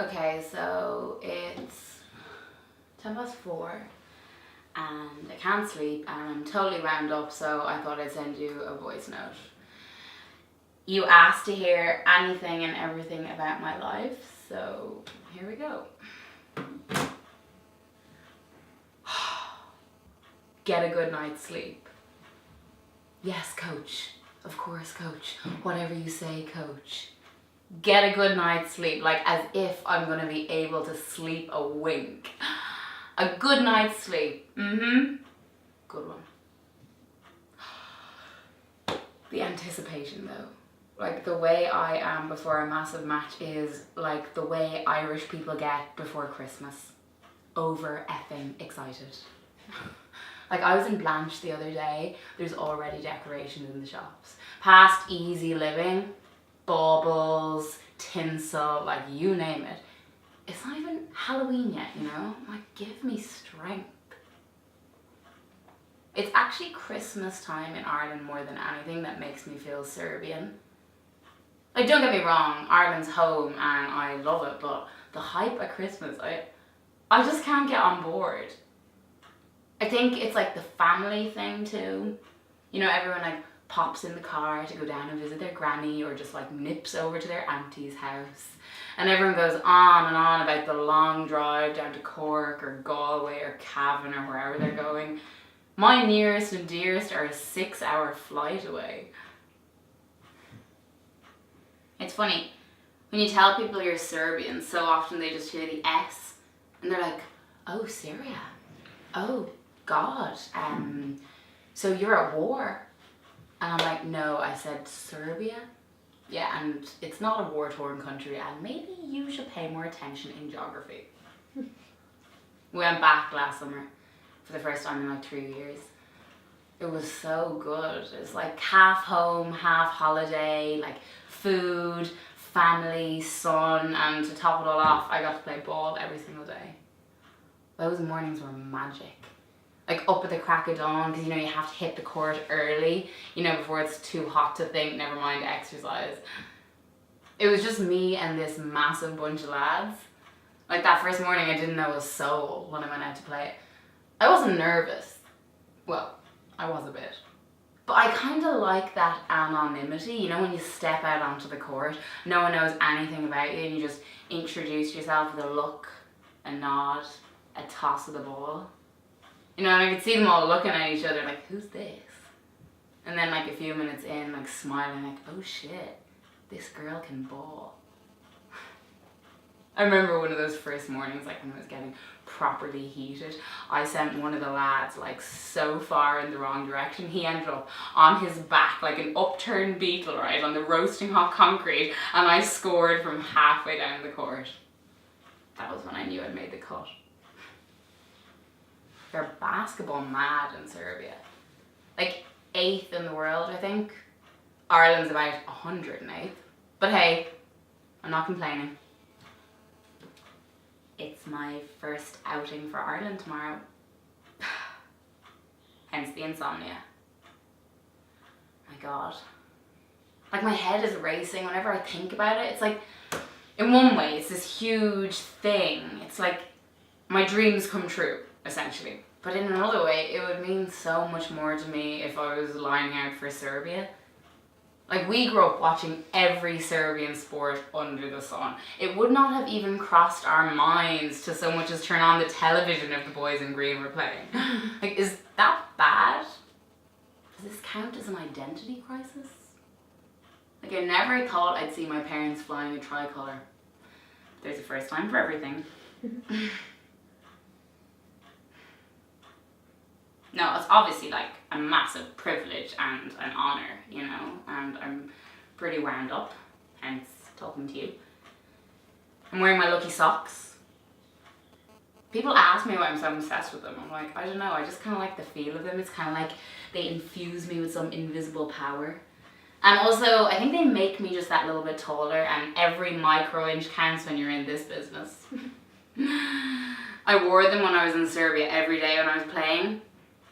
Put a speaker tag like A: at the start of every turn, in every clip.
A: Okay, so it's 4:10 and I can't sleep and I'm totally wound up, so I thought I'd send you a voice note. You asked to hear anything and everything about my life, so here we go. Get a good night's sleep. Yes, coach. Of course, coach. Whatever you say, coach. Get a good night's sleep, like as if I'm going to be able to sleep a wink. A good night's sleep. Good one. The anticipation though. Like the way I am before a massive match is like the way Irish people get before Christmas. Over effing excited. Like I was in Blanche the other day, there's already decorations in the shops. Past easy living, baubles, tinsel, like you name it. It's not even Halloween yet, you know? Like give me strength. It's actually Christmas time in Ireland more than anything that makes me feel Serbian. Like don't get me wrong, Ireland's home and I love it, but the hype at Christmas, I just can't get on board. I think it's like the family thing too. You know, everyone like pops in the car to go down and visit their granny or just like nips over to their auntie's house. And everyone goes on and on about the long drive down to Cork or Galway or Cavan or wherever they're going. My nearest and dearest are a 6-hour flight away. It's funny, when you tell people you're Serbian, so often they just hear the S and they're like, oh, Syria. Oh, God. So you're at war? And I'm like, no, I said Serbia. Yeah, and it's not a war-torn country and maybe you should pay more attention in geography. We went back last summer for the first time in like 3 years. It was so good. It was like half home, half holiday, like food, family, sun, and to top it all off, I got to play ball every single day. Those mornings were magic. Like up at the crack of dawn, because you know you have to hit the court early, you know, before it's too hot to think, never mind exercise. It was just me and this massive bunch of lads. Like that first morning I didn't know a soul when I went out to play. I wasn't nervous. Well, I was a bit. But I kind of like that anonymity, you know, when you step out onto the court, no one knows anything about you and you just introduce yourself with a look, a nod, a toss of the ball. You know, and I could see them all looking at each other like, who's this? And then like a few minutes in, like smiling like, oh shit, this girl can ball. I remember one of those first mornings, like when I was getting properly heated, I sent one of the lads like so far in the wrong direction. He ended up on his back like an upturned beetle, right, on the roasting hot concrete, and I scored from halfway down the court. That was when I knew I'd made the cut. They're basketball mad in Serbia. Like 8th in the world, I think. Ireland's about 108th. But hey, I'm not complaining. It's my first outing for Ireland tomorrow. Hence the insomnia. My God. Like my head is racing whenever I think about it. It's like, in one way, it's this huge thing. It's like my dreams come true, essentially. But in another way, it would mean so much more to me if I was lining out for Serbia. Like we grew up watching every Serbian sport under the sun. It would not have even crossed our minds to so much as turn on the television if the boys in green were playing. Like, is that bad? Does this count as an identity crisis? Like I never thought I'd see my parents flying a tricolour. There's a first time for everything. No, it's obviously like a massive privilege and an honour, you know, and I'm pretty wound up, hence talking to you. I'm wearing my lucky socks. People ask me why I'm so obsessed with them. I'm like, I don't know, I just kind of like the feel of them. It's kind of like they infuse me with some invisible power. And also, I think they make me just that little bit taller, and every micro inch counts when you're in this business. I wore them when I was in Serbia every day when I was playing.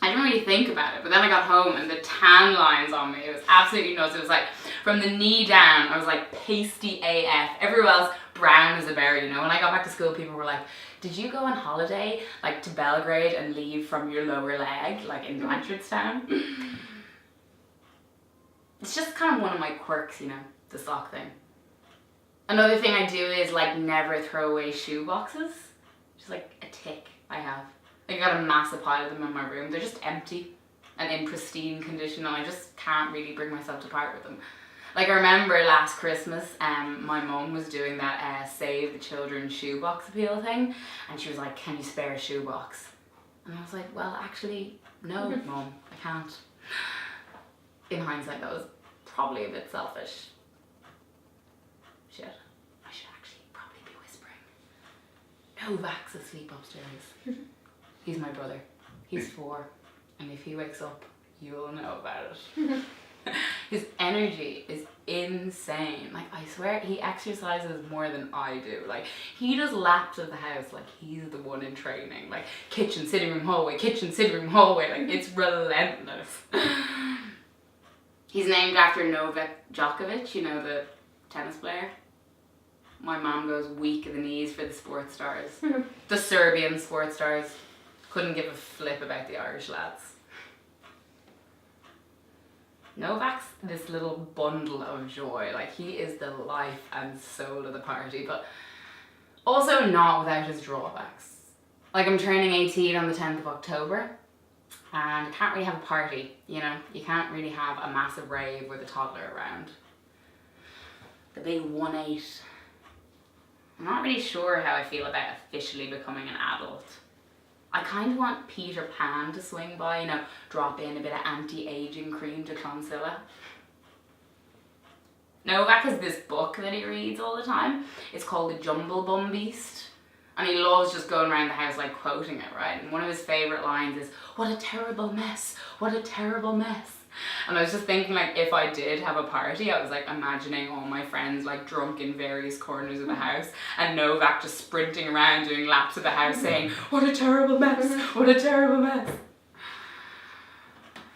A: I didn't really think about it, but then I got home and the tan lines on me, it was absolutely nuts. It was like, from the knee down, I was like pasty AF. Everywhere else, brown as a berry, you know. When I got back to school, people were like, did you go on holiday, like to Belgrade and leave from your lower leg, like in Blanchardstown? It's just kind of one of my quirks, you know, the sock thing. Another thing I do is like never throw away shoe boxes. Just like a tick I have. I got a massive pile of them in my room. They're just empty and in pristine condition, and I just can't really bring myself to part with them. Like I remember last Christmas, my mum was doing that Save the Children shoebox appeal thing, and she was like, can you spare a shoebox? And I was like, well actually, no mum, I can't. In hindsight, that was probably a bit selfish. Shit, I should actually probably be whispering. Novak's asleep upstairs. He's my brother. He's 4, and if he wakes up, you'll know about it. His energy is insane. Like, I swear, he exercises more than I do. Like, he does laps of the house like he's the one in training. Like, kitchen, sitting room, hallway, kitchen, sitting room, hallway. Like, it's relentless. He's named after Novak Djokovic, you know, the tennis player. My mom goes weak in the knees for the sports stars. The Serbian sports stars. Couldn't give a flip about the Irish lads. Novak's this little bundle of joy. Like, he is the life and soul of the party, but also not without his drawbacks. Like, I'm turning 18 on the 10th of October, and I can't really have a party, you know? You can't really have a massive rave with a toddler around. The big 1-8. I'm not really sure how I feel about officially becoming an adult. I kind of want Peter Pan to swing by, you know, drop in a bit of anti-aging cream to Clonsilla. Novak has this book that he reads all the time. It's called The Jumble Bum Beast. And he loves just going around the house like quoting it, right? And one of his favourite lines is, what a terrible mess, what a terrible mess. And I was just thinking, like, if I did have a party, I was like imagining all my friends like drunk in various corners of the house, and Novak just sprinting around doing laps of the house saying, what a terrible mess, what a terrible mess.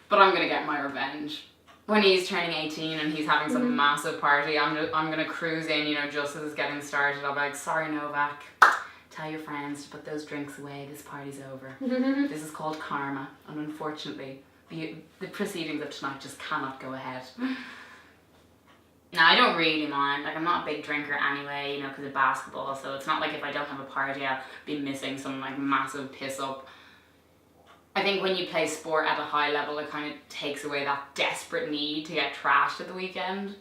A: But I'm gonna get my revenge. When he's turning 18 and he's having some massive party, I'm gonna cruise in, you know, just as it's getting started. I'll be like, sorry Novak, tell your friends to put those drinks away, this party's over. This is called karma, and unfortunately, the proceedings of tonight just cannot go ahead. Now, I don't really mind. Like, I'm not a big drinker anyway, you know, because of basketball, so it's not like if I don't have a party, I'll be missing some, like, massive piss-up. I think when you play sport at a high level, it kind of takes away that desperate need to get trashed at the weekend.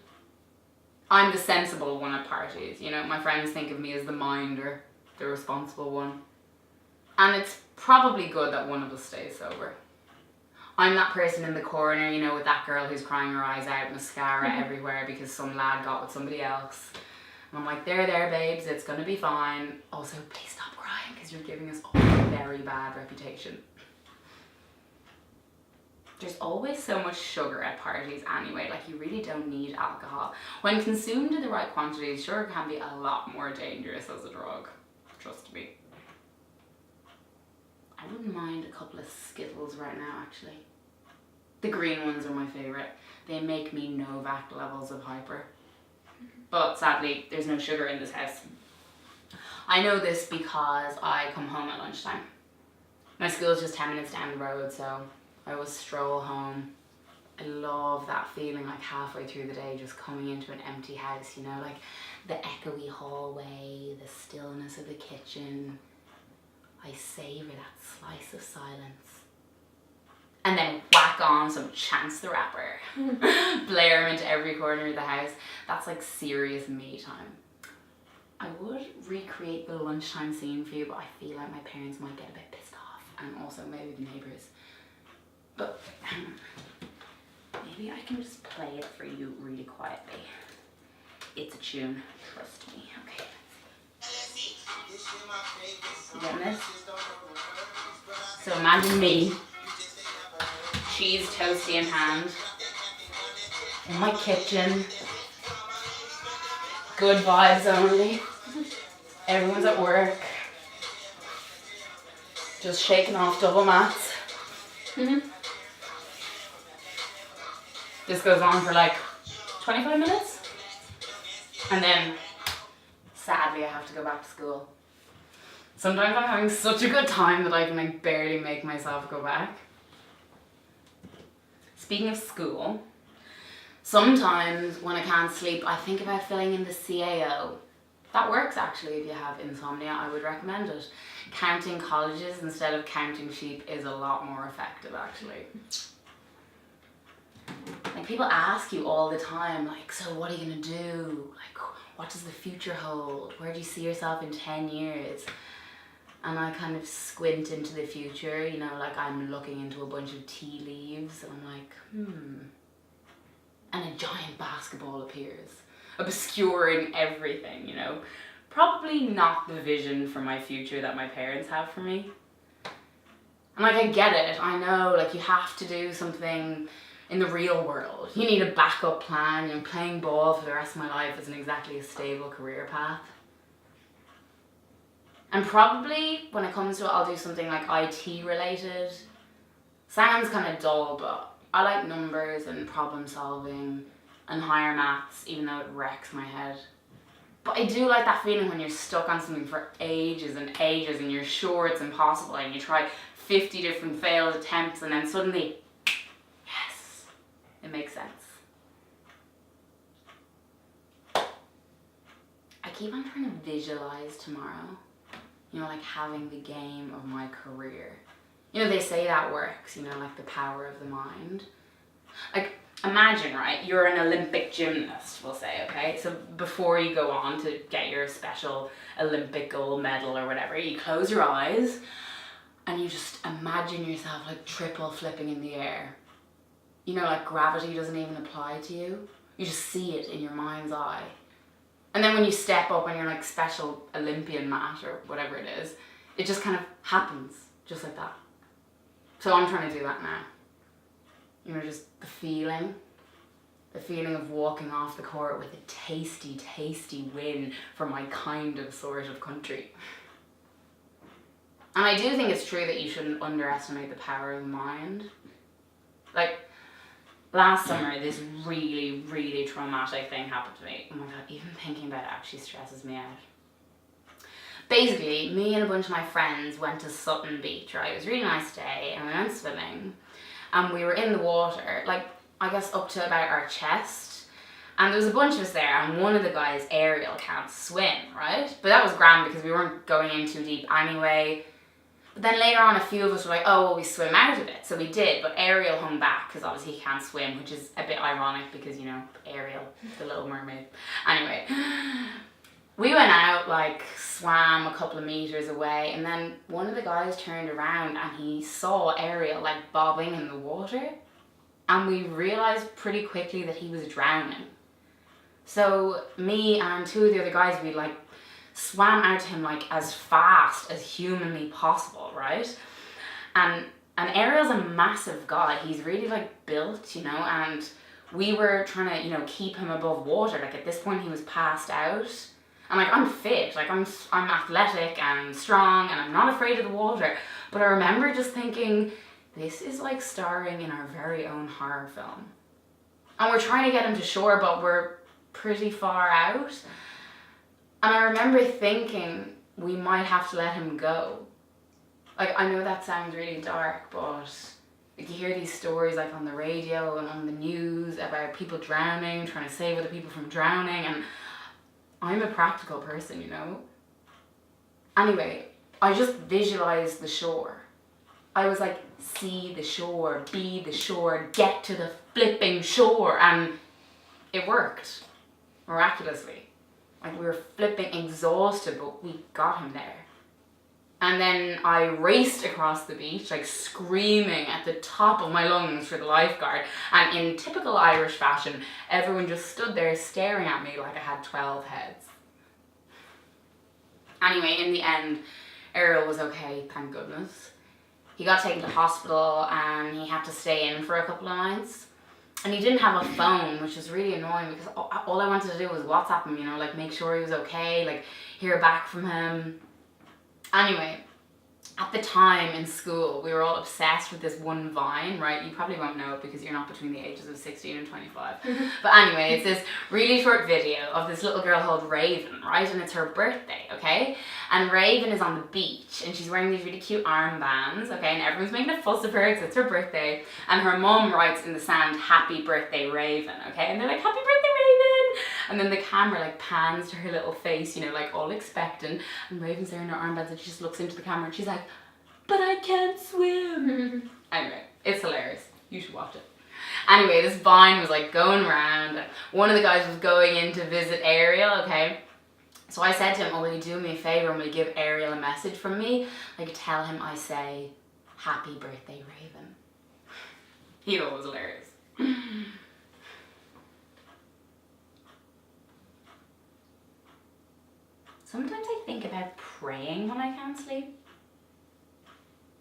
A: I'm the sensible one at parties, you know. My friends think of me as the minder, the responsible one. And it's probably good that one of us stays sober. I'm that person in the corner, you know, with that girl who's crying her eyes out, mascara everywhere because some lad got with somebody else. And I'm like, there, babes, it's gonna be fine. Also, please stop crying because you're giving us all a very bad reputation. There's always so much sugar at parties anyway, like you really don't need alcohol. When consumed in the right quantities, sugar can be a lot more dangerous as a drug, trust me. I wouldn't mind a couple of Skittles right now, actually. The green ones are my favourite. They make me Novak levels of hyper. But sadly, there's no sugar in this house. I know this because I come home at lunchtime. My school's just 10 minutes down the road, so I always stroll home. I love that feeling, like halfway through the day, just coming into an empty house, you know, like the echoey hallway, the stillness of the kitchen. I savour that slice of silence. And then whack on some Chance the Rapper. Blare him into every corner of the house. That's like serious me time. I would recreate the lunchtime scene for you, but I feel like my parents might get a bit pissed off. And also maybe the neighbours. But maybe I can just play it for you really quietly. It's a tune, trust me. Okay. You getting this? So imagine me, cheese toasty in hand, in my kitchen, good vibes only, everyone's at work, just shaking off double mats, This goes on for like 25 minutes. And then, sadly, I have to go back to school. Sometimes I'm having such a good time that I can like barely make myself go back. Speaking of school, sometimes when I can't sleep, I think about filling in the CAO. That works actually if you have insomnia, I would recommend it. Counting colleges instead of counting sheep is a lot more effective actually. Like people ask you all the time, like, so what are you gonna do? Like, what does the future hold? Where do you see yourself in 10 years? And I kind of squint into the future, you know, like I'm looking into a bunch of tea leaves and I'm like, And a giant basketball appears, obscuring everything, you know. Probably not the vision for my future that my parents have for me. And like I get it, I know like you have to do something in the real world. You need a backup plan, and playing ball for the rest of my life isn't exactly a stable career path. And probably when it comes to it, I'll do something like IT related. Sounds kind of dull, but I like numbers and problem solving and higher maths, even though it wrecks my head. But I do like that feeling when you're stuck on something for ages and ages and you're sure it's impossible and you try 50 different failed attempts and then suddenly, yes, it makes sense. I keep on trying to visualize tomorrow. You know, like having the game of my career. You know, they say that works, you know, like the power of the mind. Like, imagine, right, you're an Olympic gymnast, we'll say, okay? So before you go on to get your special Olympic gold medal or whatever, you close your eyes and you just imagine yourself like triple flipping in the air. You know, like gravity doesn't even apply to you. You just see it in your mind's eye. And then when you step up on your like special Olympian mat or whatever it is, it just kind of happens, just like that. So I'm trying to do that now. You know, just the feeling of walking off the court with a tasty, tasty win for my kind of sort of country. And I do think it's true that you shouldn't underestimate the power of the mind. Like, last summer, this really, really traumatic thing happened to me. Oh my god, even thinking about it actually stresses me out. Basically, me and a bunch of my friends went to Sutton Beach, right? It was a really nice day, and we went swimming. And we were in the water, like, I guess up to about our chest. And there was a bunch of us there, and one of the guys, Ariel, can't swim, right? But that was grand because we weren't going in too deep anyway. But then later on, a few of us were like, oh, well, we swim out of it. So we did, but Ariel hung back because obviously he can't swim, which is a bit ironic because, you know, Ariel, the Little Mermaid. Anyway, we went out, like, swam a couple of meters away, and then one of the guys turned around and he saw Ariel, like, bobbing in the water. And we realised pretty quickly that he was drowning. So me and two of the other guys, we, like, swam out to him like as fast as humanly possible, right? And Ariel's a massive guy. He's really like built, you know, and we were trying to, you know, keep him above water. Like at this point he was passed out. And like I'm fit, like I'm athletic and strong and I'm not afraid of the water. But I remember just thinking, this is like starring in our very own horror film. And we're trying to get him to shore, but we're pretty far out. And I remember thinking we might have to let him go. Like, I know that sounds really dark, but like, you hear these stories like on the radio and on the news about people drowning, trying to save other people from drowning, and I'm a practical person, you know? Anyway, I just visualized the shore. I was like, see the shore, be the shore, get to the flipping shore, and it worked, miraculously. Like we were flipping exhausted, but we got him there. And then I raced across the beach, like screaming at the top of my lungs for the lifeguard. And in typical Irish fashion, everyone just stood there staring at me like I had 12 heads. Anyway, in the end, Ariel was okay, thank goodness. He got taken to hospital and he had to stay in for a couple of nights. And he didn't have a phone, which was really annoying because all I wanted to do was WhatsApp him, you know, like make sure he was okay, like hear back from him. Anyway, at the time in school, we were all obsessed with this one vine, right? You probably won't know it because you're not between the ages of 16 and 25. But anyway, it's this really short video of this little girl called Raven, right? And it's her birthday, okay? And Raven is on the beach and she's wearing these really cute armbands, okay? And everyone's making a fuss of her because it's her birthday. And her mum writes in the sand, "Happy birthday, Raven," okay? And they're like, "Happy birthday, Raven!" And then the camera like pans to her little face, you know, like all expectant. And Raven's there in her armbands and she just looks into the camera and she's like, "But I can't swim." Anyway, it's hilarious. You should watch it. Anyway, this vine was like going around and one of the guys was going in to visit Ariel, okay? So I said to him, "Oh, will you do me a favour and will you give Ariel a message from me? Like tell him I say, 'Happy birthday, Raven.'" He thought it was hilarious. Sometimes I think about praying when I can't sleep.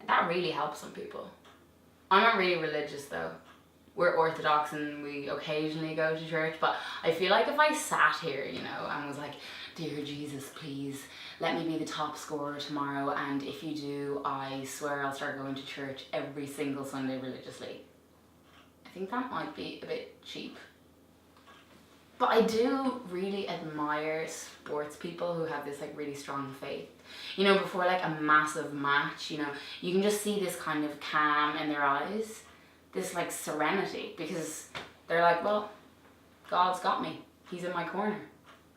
A: That really helps some people. I'm not really religious though. We're Orthodox and we occasionally go to church, but I feel like if I sat here, you know, and was like, "Dear Jesus, please let me be the top scorer tomorrow, and if you do, I swear I'll start going to church every single Sunday religiously," I think that might be a bit cheap. But I do really admire sports people who have this like really strong faith. You know, before like a massive match, you know, you can just see this kind of calm in their eyes, this like serenity, because they're like, well, God's got me. He's in my corner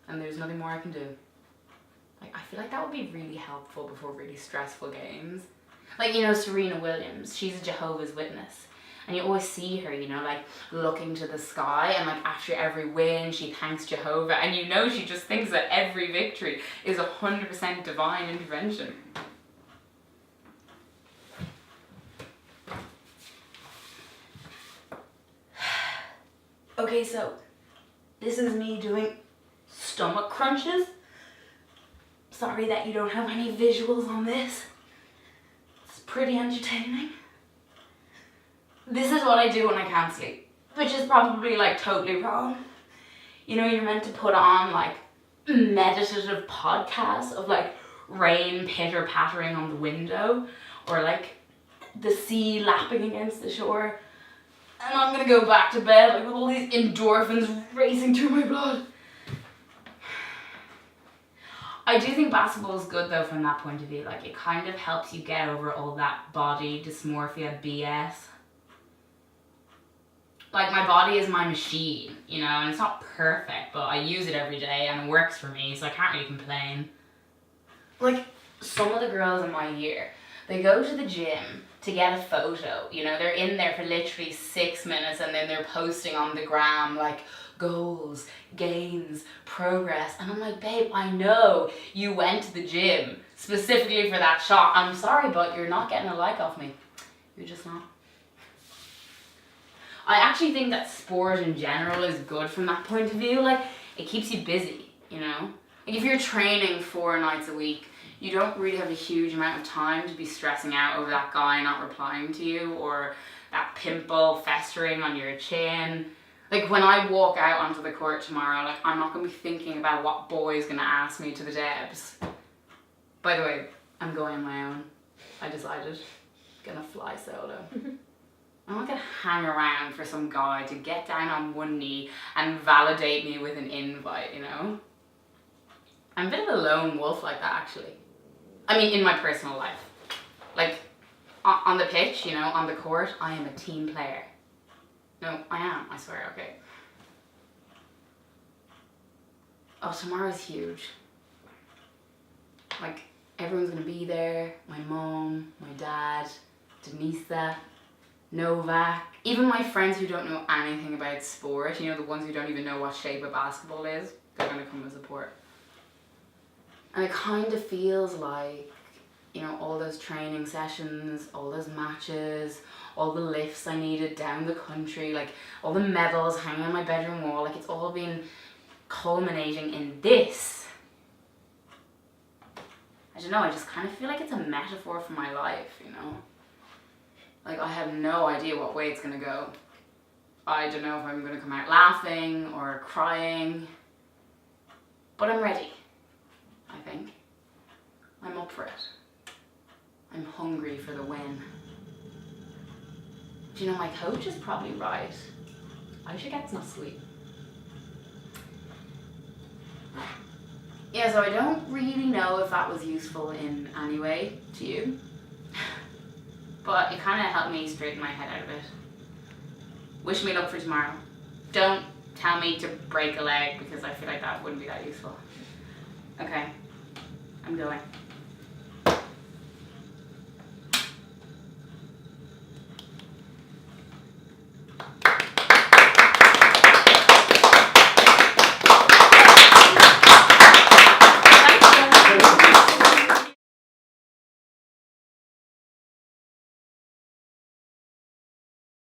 A: and there's nothing more I can do. Like, I feel like that would be really helpful before really stressful games. Like, you know, Serena Williams, she's a Jehovah's Witness. And you always see her, you know, like looking to the sky and like after every win she thanks Jehovah, and you know she just thinks that every victory is 100% divine intervention. Okay, so this is me doing stomach crunches. Sorry that you don't have any visuals on this. It's pretty entertaining. This is what I do when I can't sleep, which is probably like totally wrong. You know, you're meant to put on like meditative podcasts of like rain pitter pattering on the window or like the sea lapping against the shore. And I'm gonna go back to bed like with all these endorphins racing through my blood. I do think basketball is good though from that point of view. Like it kind of helps you get over all that body dysmorphia BS. Like my body is my machine, you know, and it's not perfect, but I use it every day and it works for me, so I can't really complain. Like some of the girls in my year, they go to the gym to get a photo, you know, they're in there for literally 6 minutes and then they're posting on the gram like goals, gains, progress, and I'm like, babe, I know you went to the gym specifically for that shot. I'm sorry, but you're not getting a like off me. You're just not. I actually think that sport in general is good from that point of view. Like, it keeps you busy, you know? Like, if you're training 4 nights a week, you don't really have a huge amount of time to be stressing out over that guy not replying to you or that pimple festering on your chin. Like, when I walk out onto the court tomorrow, like, I'm not going to be thinking about what boy's going to ask me to the debs. By the way, I'm going on my own. I decided. I'm going to fly solo. I'm not going to hang around for some guy to get down on one knee and validate me with an invite, you know? I'm a bit of a lone wolf like that, actually. I mean, in my personal life. Like, on the pitch, you know, on the court, I am a team player. No, I am, I swear, okay. Oh, tomorrow's huge. Like, everyone's going to be there. My mom, my dad, Denisa, Novak, even my friends who don't know anything about sport, you know, the ones who don't even know what shape of basketball is, they're going to come to support. And it kind of feels like, you know, all those training sessions, all those matches, all the lifts I needed down the country, like all the medals hanging on my bedroom wall, like it's all been culminating in this. I don't know, I just kind of feel like it's a metaphor for my life, you know? Like, I have no idea what way it's going to go. I don't know if I'm going to come out laughing or crying. But I'm ready, I think. I'm up for it. I'm hungry for the win. Do you know, my coach is probably right. I should get some sleep. Yeah, so I don't really know if that was useful in any way to you. But it kind of helped me straighten my head out of it. Wish me luck for tomorrow. Don't tell me to break a leg because I feel like that wouldn't be that useful. Okay, I'm going.